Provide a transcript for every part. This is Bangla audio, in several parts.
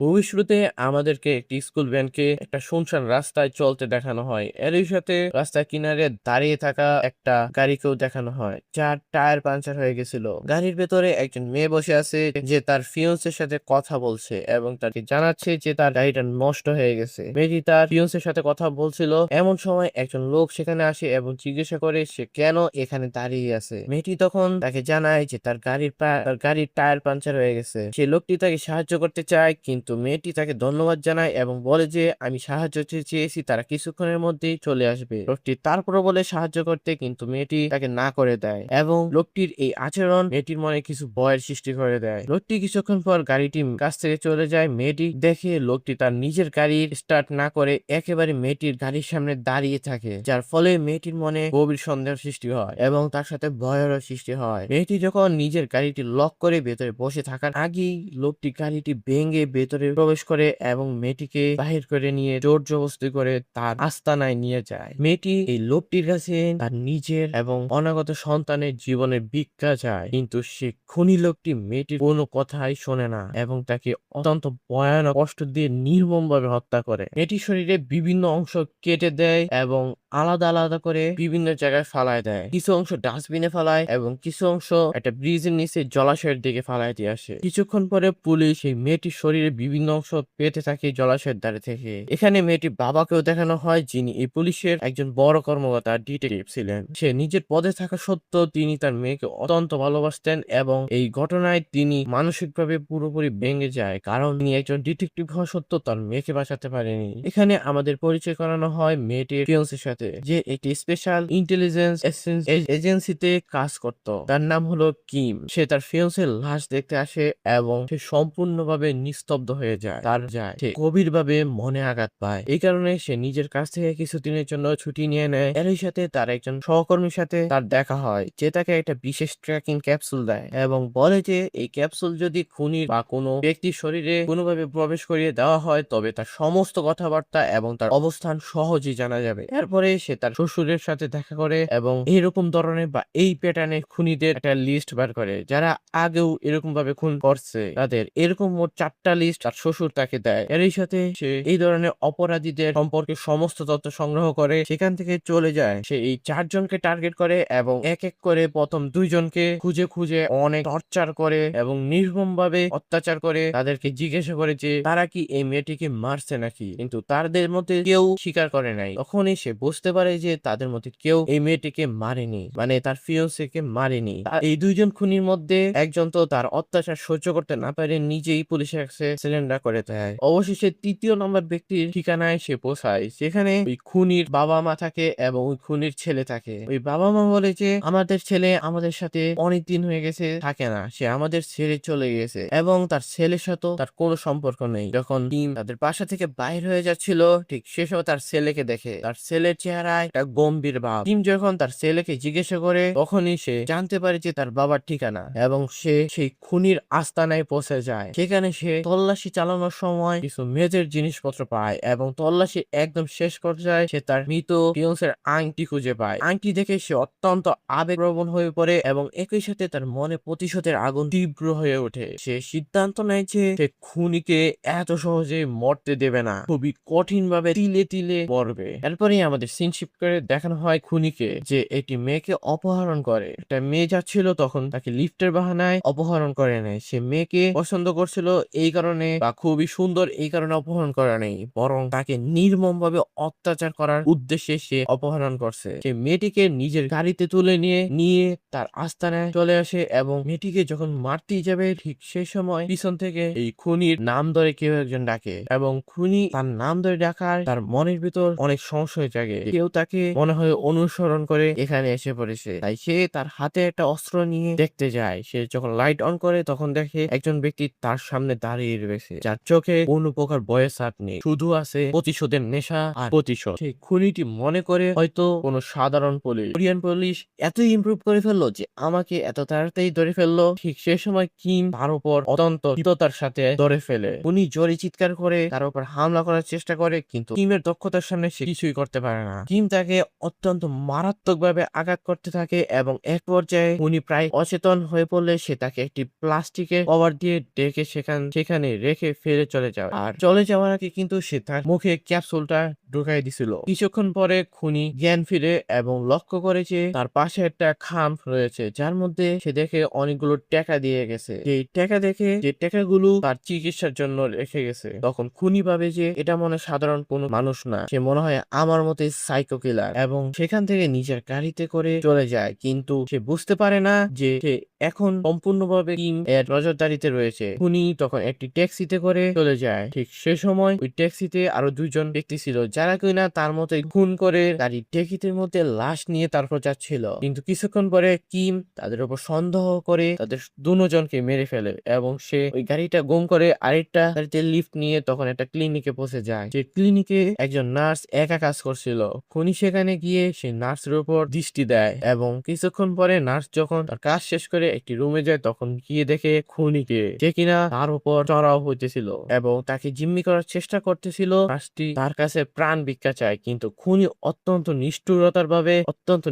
মুভির শুরুতে আমাদেরকে একটি স্কুল ভ্যানকে একটা শুনশান রাস্তায় চলতে দেখানো হয়। এরই সাথে রাস্তার কিনারে দাঁড়িয়ে থাকা একটা গাড়িকেও দেখানো হয়, যার টায়ার পাঞ্চার হয়ে গেছিল। গাড়ির ভেতরে একজন মেয়ে বসে আছে, যে তার ফিয়ন্সের সাথে কথা বলছে এবং তাকে জানাচ্ছে যে তার গাড়িটা নষ্ট হয়ে গেছে। মেয়েটি তার ফিয়ন্সের সাথে কথা বলছিল, এমন সময় একজন লোক সেখানে আসে এবং জিজ্ঞাসা করে সে কেন এখানে দাঁড়িয়ে আছে। মেয়েটি তখন তাকে জানায় যে তার গাড়ির টায়ার পাঞ্চার হয়ে গেছে। সে লোকটি তাকে সাহায্য করতে চায়, কিন্তু মেয়েটি তাকে ধন্যবাদ জানায় এবং বলে যে আমি সাহায্য চেয়েছি, তারা কিছুক্ষণের মধ্যেই চলে আসবে। লোকটি তারপরও বলে সাহায্য করতে, কিন্তু মেয়েটি তাকে না করে দেয় এবং লোকটির এই আচরণ মেয়েটির মনে কিছু ভয়ের সৃষ্টি করে দেয়। লোকটি কিছুক্ষণ পর গাড়িটি কাছ থেকে চলে যায়। মেয়েটি দেখে লোকটি তার নিজের গাড়ির স্টার্ট না করে একেবারে মেয়েটির গাড়ির সামনে দাঁড়িয়ে থাকে, যার ফলে মেয়েটির মনে গভীর সন্দেহ সৃষ্টি হয় এবং তার সাথে ভয়েরও সৃষ্টি হয়। মেয়েটি যখন নিজের গাড়িটি লক করে ভেতরে বসে থাকার আগেই লোকটি গাড়িটি ভেঙে ভেতরে প্রবেশ করে এবং মেয়েটিকে বাহির করে নিয়ে জোর জবরদস্তি করে তার আস্তানায় নিয়ে যায়। মেয়েটি এই লোকটির কাছে তার নিজের এবং অনাগত সন্তানের জীবনের ভিক্ষা চায়, কিন্তু সে খুনি লোকটি মেয়েটির কোনো কথাই শোনে না এবং তাকে অত্যন্ত ভয়ানক কষ্ট দিয়ে নির্মমভাবে হত্যা করে। মেয়েটির শরীরে বিভিন্ন অংশ কেটে দেয় এবং আলাদা আলাদা করে বিভিন্ন জায়গায় ফালায় দেয়। কিছু অংশ ডাস্টবিনে ফালায় এবং কিছু অংশ একটা ব্রিজের নিচে জলাশয়ের দিকে ফালায় দিয়ে আসে। কিছুক্ষণ পরে পুলিশ এই মেয়েটির শরীরে বিভিন্ন অংশ পেতে থাকে জলাশয়ের ধারে থেকে। এখানে মেয়েটির বাবাকেও দেখানো হয়, যিনি এই পুলিশের একজন বড় কর্মকর্তা ডিটেকটিভ ছিলেন। সে নিজের পদে থাকা সত্ত্বেও তিনি তার মেয়েকে অত্যন্ত ভালোবাসতেন এবং এই ঘটনায় তিনি মানসিকভাবে পুরোপুরি ভেঙে যায়, কারণ তিনি একজন ডিটেকটিভ হওয়া সত্ত্বেও তার মেয়েকে বাঁচাতে পারেনি। এখানে আমাদের পরিচয় করানো হয় মেয়েটির ফিয়ন্সের সাথে, যে একটি স্পেশাল ইন্টেলিজেন্স এজেন্সিতে কাজ করত। তার নাম হলো কিম। সে তার ফিয়ন্সের লাশ দেখতে আসে এবং সে সম্পূর্ণভাবে নিস্তব্ধ হয়ে যায়। সে গভীরভাবে মনে আঘাত পায়। এই কারণে সে নিজের কাছ থেকে কিছুদিনের জন্য ছুটি নিয়ে নেয়। এরই সাথে তার একজন সহকর্মীর সাথে তার দেখা হয়, যে তাকে একটা বিশেষ ট্র্যাকিং ক্যাপসুল দেয় এবং বলে যে এই ক্যাপসুল যদি খুনির বা কোনো ব্যক্তির শরীরে কোনোভাবে প্রবেশ করিয়ে দেওয়া হয়, তবে তার সমস্ত কথাবার্তা এবং তার অবস্থান সহজেই জানা যাবে। এরপরে সে তার শ্বশুরের সাথে দেখা করে এবং এইরকম ধরনের বা এই প্যাটার্নের খুনিদের একটা লিস্ট বার করে, যারা আগেও এরকম ভাবে খুন করছে। তাদের এরকম মোট 4টা লিস্ট তার শ্বশুর তাকে দেয়। এরই সাথে সে এই ধরনের অপরাধীদের সম্পর্কে সমস্ত তথ্য সংগ্রহ করে সেখান থেকে চলে যায়। সে এই 4জনকে টার্গেট করে এবং এক এক করে প্রথম 2জনকে খুঁজে খুঁজে অনেক টর্চার করে এবং নির্মম ভাবে অত্যাচার করে। তাদেরকে জিজ্ঞাসা করে যে তারা কি এই মেয়েটিকে মারছে নাকি, কিন্তু তাদের মধ্যে কেউ স্বীকার করে নাই। তখনই সে বুঝতে পারে যে তাদের মধ্যে কেউ এই মেয়েটিকে মারেনি, মানে তার ফিয়ন্সেকে মারেনি। এই 2জন খুনির মধ্যে একজন তো তার অত্যাচার সহ্য করতে না পারে নিজেই পুলিশের কাছে সিলিন্ডার করে দেয়। অবশেষে 3য় নম্বর ব্যক্তির ঠিকানায় সে পৌঁছায়, সেখানে ওই খুনির বাবা মা থাকে এবং ওই খুনির ছেলে থাকে। ওই বাবা মা বলে যে আমাদের ছেলে আমাদের সাথে অনেক দিন হয়ে গেছে থাকে না, সে আমাদের ছেড়ে চলে গেছে এবং তার ছেলের সাথে তার কোনো সম্পর্ক নেই। যখন টিম তাদের বাসা থেকে বাইর হয়ে যাচ্ছিল, ঠিক সে সময় তার ছেলেকে দেখে। তার ছেলের চেহারায় একটা গম্ভীর ভাব। টিম যখন তার ছেলেকে জিজ্ঞাসা করে, তখনই সে জানতে পারে যে তার বাবার ঠিকানা এবং সে সেই খুনির আস্তানায় পৌঁছে যায়। সেখানে সে তল্লাশি চালানোর সময় কিছু মেয়েদের জিনিসপত্র পায় এবং তল্লাশি একদম শেষ পর্যায়ে সে তার মৃত ফিয়ন্সের আংটি খুঁজে পায়। আংটি দেখে সে অত্যন্ত আবেগপ্রবণ হয়ে পড়ে এবং একই সাথে তার মনে প্রতিশোধের আগুন তীব্র হয়ে ওঠে। সে সিদ্ধান্ত নেয় যে সে খুনিকে এত সহজে মরতে দেবে না, খুবই কঠিন ভাবে তিলে তিলে মরবে। এরপরেই আমাদের সিন শিফট করে দেখানো হয় খুনিকে, যে একটি মেয়েকে অপহরণ করে। একটা মেয়ে যাচ্ছিল, তখন তাকে লিফটের বাহানায় অপহরণ করে নেয়। সে মেয়েকে পছন্দ করছিল এই কারণে, বা খুবই সুন্দর এই কারণে অপহরণ করা নেই, বরং তাকে নির্মম ভাবে অত্যাচার করার উদ্দেশ্যে সে অপহরণ করছে। সে মেয়েটিকে নিজের গাড়িতে তুলে নিয়ে নিয়ে তার আস্তানায় চলে আসে এবং মেয়েটিকে যখন মারতেই যাবে, ঠিক সেই সময় পিছন থেকে এই খুনির নাম ধরে কেউ একজন ডাকে এবং খুনি তার নাম ধরে ডাকার তার মনের ভিতর অনেক সংশয় জাগে। কেউ তাকে মনে হয় অনুসরণ করে এখানে এসে পড়েছে, তাই সে তার হাতে একটা অস্ত্র নিয়ে দেখতে যায়। সে যখন লাইট অন করে, তখন দেখে একজন ব্যক্তি তার সামনে দাঁড়িয়ে রয়েছে, যার চোখে কোনো প্রকার ভয়ের ছাপ নেই, শুধু আছে প্রতিশোধের নেশা আর প্রতিশোধ। সেই খুনিটি মনে করে হয়তো কোনো সাধারণ পুলিশ, কোরিয়ান পুলিশ এতই ইমপ্রুভ করে ফেললো যে আমাকে এত তাড়াতাড়ি ধরে ফেললো। ঠিক সে সময় কিম তার উপর অত্যন্ত দ্রুততার সাথে ধরে ফেলে। উনি জোরে চিৎকার করে তার উপর হামলা করার চেষ্টা করে, কিন্তু কিমের দক্ষতার সামনে সে কিছুই করতে পারে না। কিম তাকে অত্যন্ত মারাত্মকভাবে আঘাত করতে থাকে এবং এক পর্যায়ে উনি প্রায় অচেতন হয়ে পড়লে সে তাকে একটি প্লাস্টিকের কভার দিয়ে ডেকে সেখানে রেখে ফেলে চলে যাওয়া। আর চলে যাওয়ার আগে কিন্তু সে তার মুখে ক্যাপসুলটা ঢুকাই দিছিল। কিছুক্ষণ পরে খুনি জ্ঞান ফিরে এবং লক্ষ্য করে যে তার পাশে একটা খাম রয়েছে, যার মধ্যে সে দেখে অনেকগুলো টাকা দিয়ে গেছে। এই টাকা দেখে যে টাকাগুলো তার চিকিৎসার জন্য রেখে গেছে, তখন খুনি ভাবে যে এটা মনে হয় সাধারণ কোনো মানুষ না, সে মনে হয় আমার মতে সাইকো কিলার, এবং সেখান থেকে নিজের গাড়িতে করে চলে যায়। কিন্তু সে বুঝতে পারে না যে সে এখন সম্পূর্ণভাবে কিম এর নজরদারিতে রয়েছে। খুনি তখন একটি ট্যাক্সিতে করে চলে যায়। ঠিক সে সময় ওই ট্যাক্সিতে আরো দুইজন ব্যক্তি ছিল, যারা কিনা তার মতো খুন করে গাড়ির ট্যাক্সির মধ্যে লাশ নিয়ে তারপর যাচ্ছিল। কিন্তু কিছুক্ষণ পরে কিম তাদের উপর সন্দেহ করে তাদের দুজনকে মেরে ফেলে এবং সে ওই গাড়িটা গুম করে আরেকটা গাড়িতে লিফট নিয়ে তখন একটা ক্লিনিকে পৌঁছে যায়। যে ক্লিনিকে একজন নার্স একা কাজ করছিল। খুনি সেখানে গিয়ে সে নার্সের উপর দৃষ্টি দেয় এবং কিছুক্ষণ পরে নার্স যখন তার কাজ শেষ করে একটি রুমে যায়, তখন গিয়ে দেখে খুনিকে, যে কিনা তার উপর চড়াও হইতেছিল এবং তাকে জিম্মি করার চেষ্টা করতেছিল। নার্সটি তার কাছে প্রাণ ভিক্ষা চায়, কিন্তু খুনি অত্যন্ত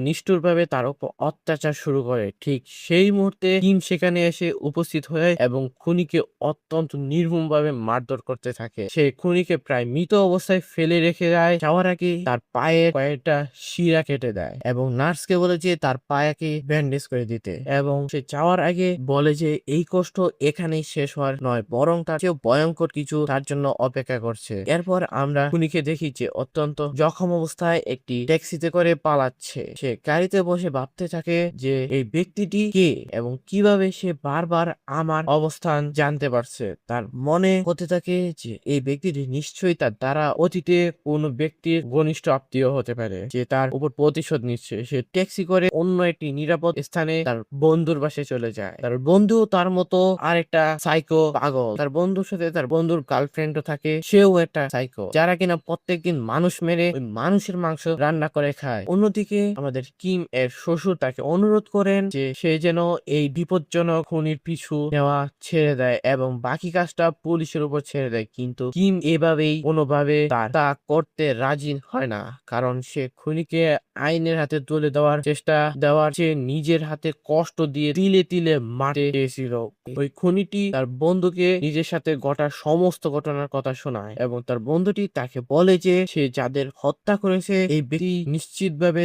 নিষ্ঠুর ভাবে তার উপর অত্যাচার শুরু করে। ঠিক সেই মুহূর্তে কিম সেখানে এসে উপস্থিত হয়ে এবং খুনিকে অত্যন্ত নির্মম ভাবে মারধর করতে থাকে। সে খুনিকে প্রায় মৃত অবস্থায় ফেলে রেখে যায়। যাওয়ার আগে তার পায়ের কয়েকটা শিরা কেটে দেয় এবং নার্সকে বলে যে তার পায়াকে ব্যান্ডেজ করে দিতে, এবং সে যাওয়ার আগে বলে যে এই কষ্ট এখানেই শেষ হওয়ার নয়, বরং তার চেয়েও ভয়ঙ্কর কিছু তার জন্য অপেক্ষা করছে। এরপর আমরা খুনিকে দেখি যে অত্যন্ত জখম অবস্থায় একটি ট্যাক্সিতে করে পালাচ্ছে। সে গাড়িতে বসে ভাবতে থাকে যে এই ব্যক্তিটি কে এবং কিভাবে সে বারবার আমার অবস্থান জানতে পারছে। তার মনে হতে থাকে যে এই ব্যক্তিটি নিশ্চয়ই তার দ্বারা অতীতে কোন ব্যক্তির ঘনিষ্ঠ আত্মীয় হতে পারে, যে তার উপর প্রতিশোধ নিচ্ছে। সে ট্যাক্সি করে অন্য একটি নিরাপদ স্থানে তার বন্ধুর বাসায় চলে যায়। তার বন্ধু তার মতো আরেকটা সাইকো পাগল। তার বন্ধুর সাথে তার বন্ধুর গার্লফ্রেন্ডও থাকে, সেও একটা সাইকো, যারা কিনা প্রত্যেকদিন মানুষ মেরে ওই মানুষের মাংস রান্না করে খায়। অন্যদিকে আমাদের কিম এর শ্বশুর তাকে অনুরোধ করেন যে সে যেন এই বিপজ্জনক খুনির পিছু নেওয়া ছেড়ে দেয় এবং বাকি কাজটা পুলিশের উপর ছেড়ে দেয়। কিন্তু কিম এভাবেই কোনোভাবে তা করতে রাজি হয় না, কারণ সে খুনিকে আইনের হাতে তুলে দেওয়ার চেয়ে নিজের হাতে কষ্ট দিয়ে তিলে তিলে মারতে চেয়েছিল। ওই খুনিটি তার বন্ধুকে নিজের সাথে ঘটা সমস্ত ঘটনার কথা শোনায় এবং তার বন্ধুটি তাকে বলে যে সে যাদের হত্যা করেছে এই ব্যক্তি নিশ্চিতভাবে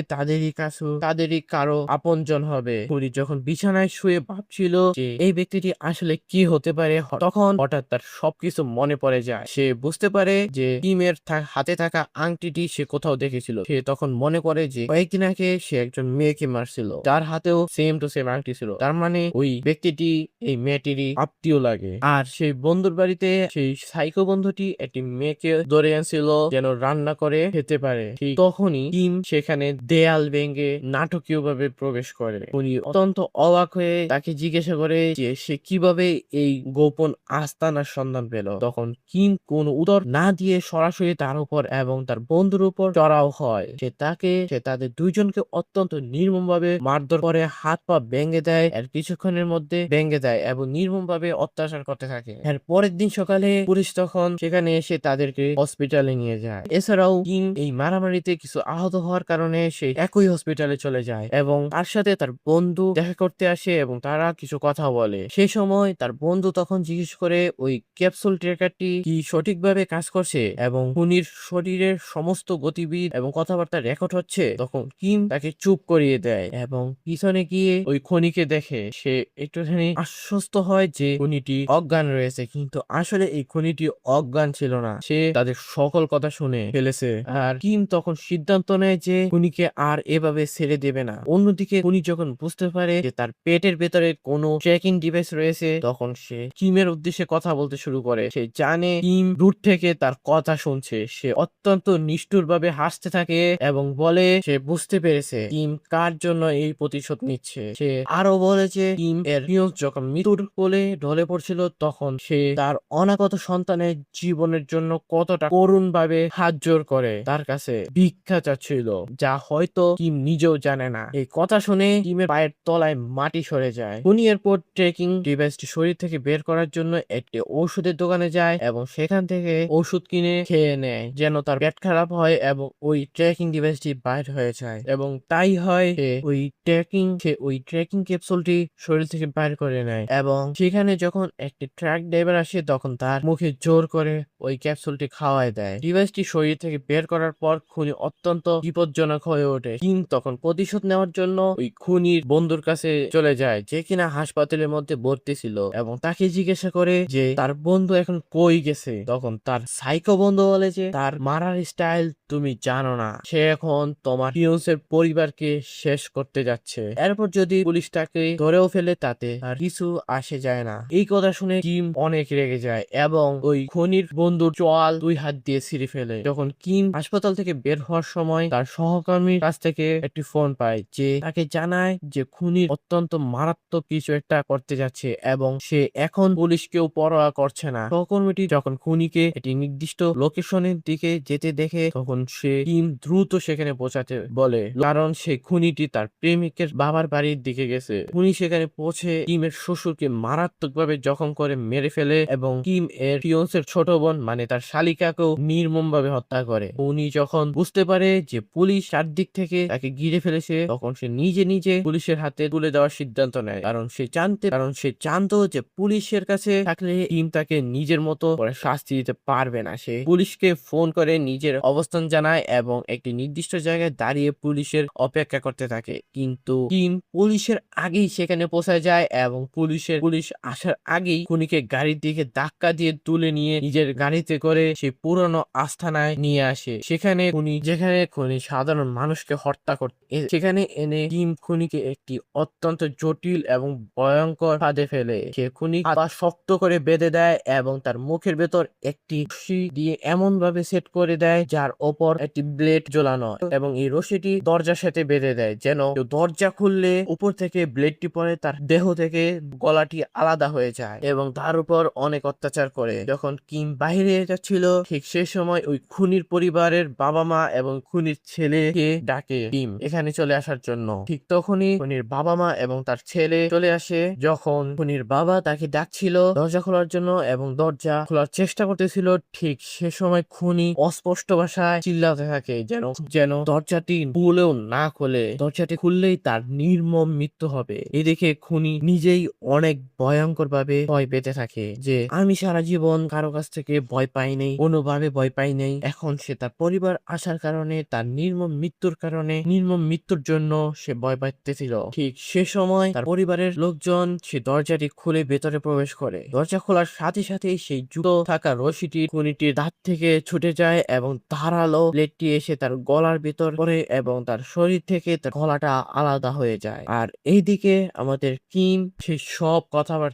তাদেরই কারো আপনজন হবে। খুনি যখন বিছানায় শুয়ে ভাবছিল যে এই ব্যক্তিটি আসলে কি হতে পারে, তখন হঠাৎ তার সবকিছু মনে পড়ে যায়। সে বুঝতে পারে যে কিমের হাতে থাকা আংটিটি সে কোথাও দেখেছিল। সে তখন মনে করে যে কয়েকদিন আগে সে একজন মেয়েকে মারছিল, যার হাতেও সেম টু সেম আংটি ছিল। তার মানে ওই ব্যক্তিটি এই মেয়েটিরই আত্মীয় লাগে। আর সেই বন্ধুর বাড়িতে সেই সাইকো বন্ধুটি একটি মেয়েকে ধরে আনছিল যেন রান্না করে খেতে পারে। ঠিক তখনই কিম সেখানে দেয়াল ভেঙে নাটকীয় ভাবে প্রবেশ করে। উনি অত্যন্ত অবাক হয়ে তাকে জিজ্ঞাসা করে যে সে কিভাবে এই গোপন আস্তানার সন্ধান পেল। তখন কিম কোন উত্তর না দিয়ে সরাসরি তার উপর এবং তার বন্ধুর উপর চড়াও হয়। সে তাদের দুইজনকে অত্যন্ত নির্মম ভাবে মারধর করে, হাত পা ভেঙে দেয়, এর কিছুক্ষণের মধ্যে ভেঙে দেয় এবং নির্মম ভাবে অত্যাচার করতে থাকে। এর পরের দিন সকালে পুলিশ তখন সেখানে এসে তাদেরকে হসপিটালে নিয়ে যায়। এছাড়াও কিম এই মারামারিতে কিছু আহত হওয়ার কারণে সে একই হসপিটালে চলে যায় এবং তার সাথে তার বন্ধু দেখা করতে আসে এবং তারা কিছু কথা বলে। সেই সময় তার বন্ধু তখন জিজ্ঞেস করে ওই ক্যাপসুল ট্রেকারটি কি সঠিকভাবে কাজ করছে এবং খুনির শরীরের সমস্ত গতিবিধি এবং কথাবার্তা রেকর্ড হচ্ছে। তখন কিম তাকে চুপ করিয়ে দেয় এবং পিছনে গিয়ে ওই খনিকে দেখে সে একটুখানি আশ্বস্ত হয় যে খুনিটি অজ্ঞান রয়েছে, কিন্তু আসলে এই খুনিটি অজ্ঞান ছিল না, সে তাদের সকল কথা শুনে ফেলেছে। আর কিম তখন সিদ্ধান্ত নেয় যে খুনিকে আর এভাবে ছেড়ে দেবে না। অন্যদিকে খুনি যখন বুঝতে পারে যে তার পেটের ভেতরে কোনো ট্র্যাকিং ডিভাইস রয়েছে, তখন সে কিমের উদ্দেশ্যে কথা বলতে শুরু করে। সে জানে কিম দূর থেকে তার কথা শুনছে। সে অত্যন্ত নিষ্ঠুর ভাবে হাসতে থাকে এবং বলে সে বুঝতে পেরেছে কিম কার জন্য এই প্রতিশোধ নিচ্ছে। সে আরো বলে যে কিম এর প্রিয় যখন মৃত্যুর কোলে ঢলে পড়ছিল, তখন সে তার অনাগত সন্তানের জীবনের জন্য কতটা করুণ ভাবে হাত হাত জোর করে তার কাছে ভিক্ষা চাচ্ছিল, যা হয়তো কিম নিজেও জানে না। এই কথা শুনে কিমের পায়ের তলায় মাটি সরে যায়। খুনি এরপর ট্রেকিং ডিভাইসটি শরীর থেকে বের করার জন্য একটি ঔষধের দোকানে যায় এবং সেখান থেকে ওষুধ কিনে খেয়ে নেয় যেন তার পেট খারাপ হয় এবং ওই ট্রেকিং ডিভাইসটি বাইর হয়ে যায়। এবং তাই হয়, সে ওই ট্রেকিং ক্যাপসুলটি শরীর থেকে বাইর করে নেয় এবং সেখানে যখন একটি ট্রাক ড্রাইভার আসে তখন তার মুখে জোর করে ওই ক্যাপসুলটি খাওয়ায় দেয়। ডিভাইসটি শরীর থেকে বের করার পর খুনি অত্যন্ত বিপজ্জনক হয়ে ওঠে। কিম তখন প্রতিশোধ নেওয়ার জন্য ওই খুনির বন্ধুর কাছে চলে যায়, যে কিনা হাসপাতালের মধ্যে ভর্তি ছিল, এবং তাকে জিজ্ঞাসা করে যে তার বন্ধু এখন কই গেছে। তখন তার সাইকো বন্ধু বলে যে তার মারার স্টাইল তুমি জানো না, সে এখন তোমার ফিয়ন্সের পরিবারকে শেষ করতে যাচ্ছে। এরপর যদি পুলিশ তাকে ধরেও ফেলে তাতে আর কিছু আসে যায় না। এই কথা শুনে কিম অনেক রেগে যায় এবং ওই খনির বন্ধুর চোয়াল 2 হাত দিয়ে ছিঁড়ে ফেলে। যখন কিম হাসপাতাল থেকে বের হওয়ার সময় তার সহকর্মীর কাছ থেকে একটি ফোন পায়, যে তাকে জানায় যে খুনির অত্যন্ত মারাত্মক কিছু একটা করতে যাচ্ছে এবং সে এখন পুলিশকেও পরোয়া করছে না। সহকর্মীটি যখন খুনিকে একটি নির্দিষ্ট লোকেশনের দিকে যেতে দেখে তখন সে কিম দ্রুত সেখানে পৌঁছাতে বলে, কারণ সে খুনিটি তার প্রেমিকের বাবার বাড়ির দিকে গেছে। খুনি সেখানে পৌঁছে কিমের শ্বশুরকে মারাত্মকভাবে জখম করে মেরে ফেলে এবং কিম এর ফিয়ন্সের ছোট বোন মানে তার শালিকাকেও নির্মমভাবে হত্যা করে। খুনি যখন বুঝতে পারে যে পুলিশ চারদিক থেকে তাকে ঘিরে ফেলেছে তখন সে নিজে নিজে পুলিশের হাতে তুলে দেওয়ার সিদ্ধান্ত নেয়, কারণ সে জানতো যে পুলিশের কাছে থাকলে কিম তাকে নিজের মতো করে শাস্তি দিতে পারবে না। সে পুলিশকে ফোন করে নিজের অবস্থান জানায় এবং একটি নির্দিষ্ট জায়গায় দাঁড়িয়ে পুলিশের অপেক্ষা করতে থাকে। কিন্তু কিম পুলিশের আগেই সেখানে পৌঁছে যায় এবং পুলিশ আসার আগেই খুনিকে গাড়ির দিকে ধাক্কা দিয়ে তুলে নিয়ে নিজের গাড়িতে করে সে পুরনো আস্তানায় নিয়ে আসে। যেখানে খুনি সাধারণ মানুষকে হত্যা করতে সেখানে এনে কিম খুনিকে একটি অত্যন্ত জটিল এবং ভয়ঙ্কর ফাঁদে ফেলে। সে খুনি হাত পা শক্ত করে বেঁধে দেয় এবং তার মুখের ভেতর একটি রশি দিয়ে এমন ভাবে সেট করে দেয় যার ওপর একটি ব্লেড ঝোলানো, এবং এই রশিটি দরজার সাথে বেঁধে দেয় যেন দরজা খুললে উপর থেকে ব্লেডটি পড়ে তার দেহ থেকে গলাটি আলাদা হয়ে যায় এবং তার উপর অনেক অত্যাচার করে। যখন কিম বাইরে যাচ্ছিল ঠিক সেই সময় ওই খুনির পরিবারের বাবা মা এবং খুনির ছেলেকে ডাকে কিম এখানে চলে আসার জন্য। ঠিক তখনই খুনির বাবা মা এবং তার ছেলে চলে আসে। যখন খুনির বাবা তাকে ডাকছিল দরজা খোলার জন্য এবং দরজা খোলার চেষ্টা করতেছিল, ঠিক সে সময় খুনি অস্পষ্ট ভাষায় চিল্লাতে থাকে যেন দরজাটি ভুলেও না খোলে, দরজাটি খুললেই তার নির্মম মৃত্যু হবে। এদিকে খুনি নিজেই অনেক ভয়ঙ্কর ভাবে ভয় পেতে থাকে যে আমি সারা জীবন কারো কাছ থেকে ভয় পাই নাই, কোনোভাবে ভয় পাই নাই। এখন সে তার পরিবার আসার কারণে, তার নির্মম মৃত্যুর জন্য সে ভয় পাইতেছিল। ঠিক সে সময় তার পরিবারের লোকজন সে দরজাটি খুলে ভেতরে প্রবেশ করে। দরজা খোলার সাথে সাথেই সেই জুতো থাকা রশিটি খুনিটির দাঁত থেকে ছুটে যায় এবং ধারালো ব্লেডটি এসে তার গলার ভেতর পড়ে এবং তার শরীর থেকে তার গলাটা আলাদা হয়ে যায়। আর এইদিকে আমাদের কিম সেই সব কথাবার্তা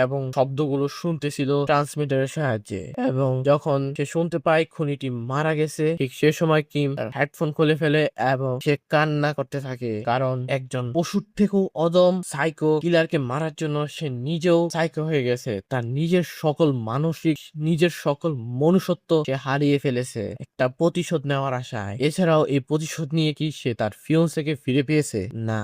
এবং শব্দগুলো শুনতেছিল ট্রান্সমিটারের সাহায্যে, এবং যখন সে শুনতে পায় খুনিটি মারা গেছে ঠিক সে সময় কিম তার হেডফোন খুলে ফেলে এবং সে কান্না করতে থাকে, কারণ একজন পশুর থেকেও অদম সাইকো কিলারকে মারার জন্য সে নিজেও সাইকো হয়ে গেছে। তার নিজের সকল মনুষ্যত্ব সে হারিয়ে ফেলেছে একটা প্রতিশোধ নেওয়ার আশায়। এছাড়াও এই প্রতিশোধ নিয়ে কি সে তার ফিয়ন্সেকে ফিরে পেয়েছে? না।